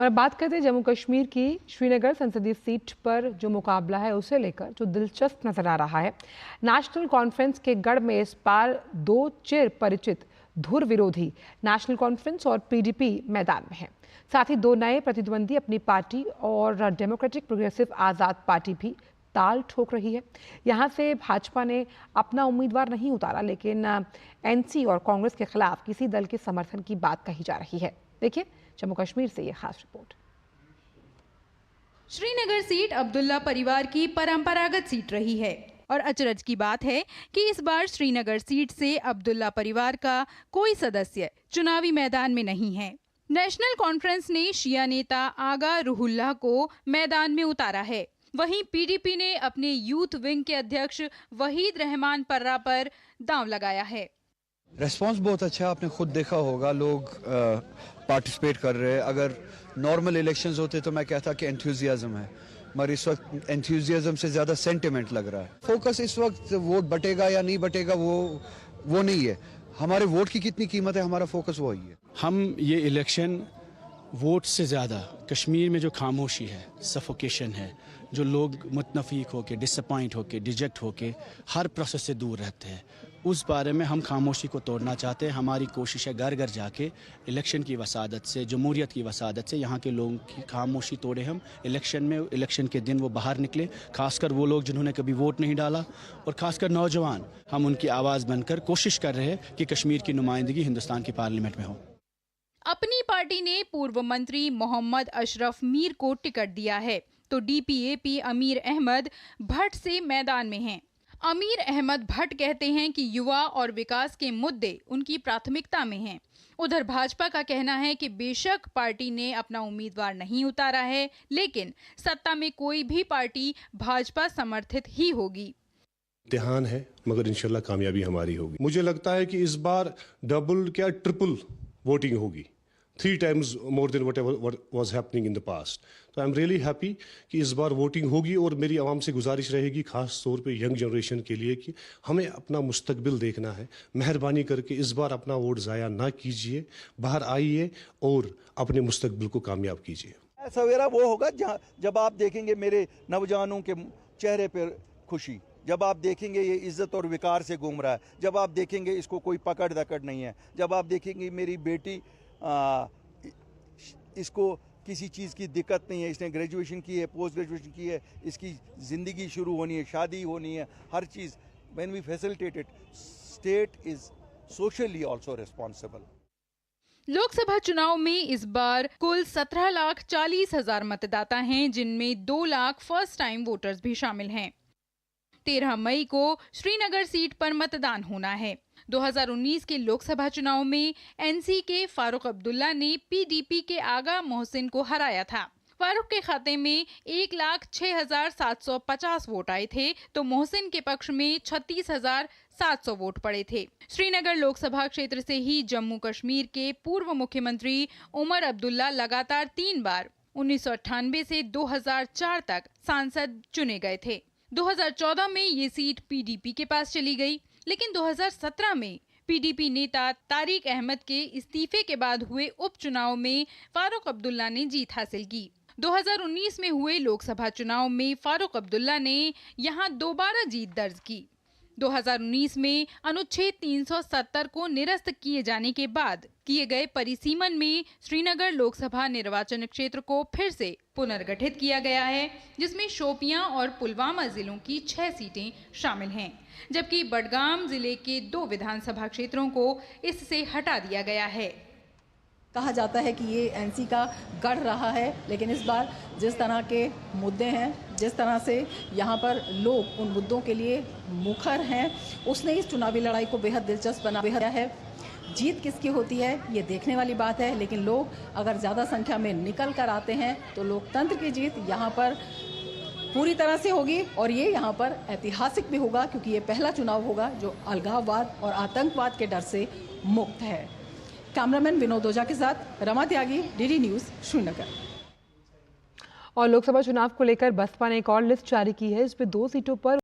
और अब बात करते हैं जम्मू कश्मीर की श्रीनगर संसदीय सीट पर जो मुकाबला है उसे लेकर, जो दिलचस्प नजर आ रहा है। नेशनल कॉन्फ्रेंस के गढ़ में इस बार दो चिर परिचित धुर विरोधी नेशनल कॉन्फ्रेंस और पीडीपी मैदान में हैं। साथ ही दो नए प्रतिद्वंदी अपनी पार्टी और डेमोक्रेटिक प्रोग्रेसिव आजाद पार्टी भी ताल ठोक रही है। यहां से भाजपा ने अपना उम्मीदवार नहीं उतारा, लेकिन एनसी और कांग्रेस के खिलाफ किसी दल के समर्थन की बात कही जा रही है। देखिए जम्मू कश्मीर से ये खास रिपोर्ट। श्रीनगर सीट अब्दुल्ला परिवार की परंपरागत सीट रही है और अचरज की बात है कि इस बार श्रीनगर सीट से अब्दुल्ला परिवार का कोई सदस्य चुनावी मैदान में नहीं है। नेशनल कॉन्फ्रेंस ने शिया नेता आगा रूहुल्लाह को मैदान में उतारा है। वहीं पीडीपी ने अपने यूथ विंग के अध्यक्ष वहीद रहमान पर्रा पर दांव लगाया है। रेस्पॉन्स बहुत अच्छा है, आपने खुद देखा होगा, लोग पार्टिसिपेट कर रहे हैं। अगर नॉर्मल इलेक्शंस होते तो मैं कहता कि एंथुजियाज्म है, मगर इस वक्त एंथुजियाज्म से ज़्यादा सेंटिमेंट लग रहा है। फोकस इस वक्त वोट बटेगा या नहीं बटेगा वो नहीं है, हमारे वोट की कितनी कीमत है, हमारा फोकस वही है। हम ये इलेक्शन वोट से ज़्यादा कश्मीर में जो खामोशी है, सफोकेशन है, जो लोग मुतनफ़ीक होके, डिसअपॉइंट होके, डिजेक्ट होके हर प्रोसेस से दूर रहते हैं, उस बारे में हम खामोशी को तोड़ना चाहते हैं। हमारी कोशिश है घर घर जाके इलेक्शन की वसादत से, जमहूरियत की वसादत से यहाँ के लोगों की खामोशी तोड़े। हम इलेक्शन के दिन वो बाहर निकले, खासकर वो लोग जिन्होंने कभी वोट नहीं डाला और खासकर नौजवान। हम उनकी आवाज़ बनकर कोशिश कर रहे हैं कि कश्मीर की नुमाइंदगी हिंदुस्तान की पार्लियामेंट में हो। अपनी पार्टी ने पूर्व मंत्री मोहम्मद अशरफ मीर को टिकट दिया है, तो डीपीएपी अमीर अहमद भट्ट से मैदान में हैं। अमीर अहमद भट्ट कहते हैं कि युवा और विकास के मुद्दे उनकी प्राथमिकता में हैं। उधर भाजपा का कहना है कि बेशक पार्टी ने अपना उम्मीदवार नहीं उतारा है, लेकिन सत्ता में कोई भी पार्टी भाजपा समर्थित ही होगी। इम्तिहान है, मगर इंशाल्लाह कामयाबी हमारी होगी। मुझे लगता है कि इस बार डबल क्या ट्रिपल वोटिंग होगी, 3 times more than what was happening in the past. तो आई एम रियली हैप्पी कि इस बार वोटिंग होगी। और मेरी आवाम से गुजारिश रहेगी, खास तौर पे यंग जनरेशन के लिए, कि हमें अपना मुस्तकबिल देखना है। मेहरबानी करके इस बार अपना वोट ज़ाया ना कीजिए, बाहर आइए और अपने मुस्तकबिल को कामयाब कीजिए। सवेरा वो होगा जब आप देखेंगे मेरे नौजवानों के चेहरे पर खुशी, जब आप देखेंगे ये इज्जत और विकार से घूम रहा है, जब आप देखेंगे इसको कोई पकड़ दकड़ नहीं है, जब आप देखेंगे मेरी बेटी इसको किसी चीज़ की दिक्कत नहीं है, इसने ग्रेजुएशन की है, पोस्ट ग्रेजुएशन की है, इसकी ज़िंदगी शुरू होनी है, शादी होनी है, हर चीज़। When we facilitate it, state is socially also responsible. Lok Sabha में इस बार कुल 17,40,000 मतदाता हैं, जिनमें 2 लाख फर्स्ट टाइम वोटर्स भी शामिल हैं। 13 मई को श्रीनगर सीट पर मतदान होना है। 2019 के लोकसभा चुनाव में एनसी के फारूक अब्दुल्ला ने पीडीपी के आगा मोहसिन को हराया था। फारूक के खाते में 1,06,750 वोट आए थे, तो मोहसिन के पक्ष में 36,700 वोट पड़े थे। श्रीनगर लोकसभा क्षेत्र से ही जम्मू कश्मीर के पूर्व मुख्यमंत्री उमर अब्दुल्ला लगातार 3 बार 1998 से 2004 तक सांसद चुने गए थे। 2014 में ये सीट पीडीपी के पास चली गई, लेकिन 2017 में पीडीपी नेता तारिक अहमद के इस्तीफे के बाद हुए उपचुनाव में फारूक अब्दुल्ला ने जीत हासिल की। 2019 में हुए लोकसभा चुनाव में फारूक अब्दुल्ला ने यहां दोबारा जीत दर्ज की। 2019 में अनुच्छेद 370 को निरस्त किए जाने के बाद किए गए परिसीमन में श्रीनगर लोकसभा निर्वाचन क्षेत्र को फिर से पुनर्गठित किया गया है, जिसमें शोपियां और पुलवामा जिलों की 6 सीटें शामिल हैं, जबकि बडगाम जिले के 2 विधानसभा क्षेत्रों को इससे हटा दिया गया है। कहा जाता है कि ये एनसी का गढ़ रहा है, लेकिन इस बार जिस तरह के मुद्दे हैं, जिस तरह से यहाँ पर लोग उन मुद्दों के लिए मुखर हैं, उसने इस चुनावी लड़ाई को बेहद दिलचस्प बना दिया है। जीत किसकी होती है ये देखने वाली बात है, लेकिन लोग अगर ज़्यादा संख्या में निकल कर आते हैं तो लोकतंत्र की जीत यहाँ पर पूरी तरह से होगी। और ये यहाँ पर ऐतिहासिक भी होगा, क्योंकि ये पहला चुनाव होगा जो अलगाववाद और आतंकवाद के डर से मुक्त है। कैमरामैन विनोद ओझा के साथ रमा त्यागी, डीडी न्यूज़, श्रीनगर। और लोकसभा चुनाव को लेकर बसपा ने एक और लिस्ट जारी की है, इसमें 2 सीटों पर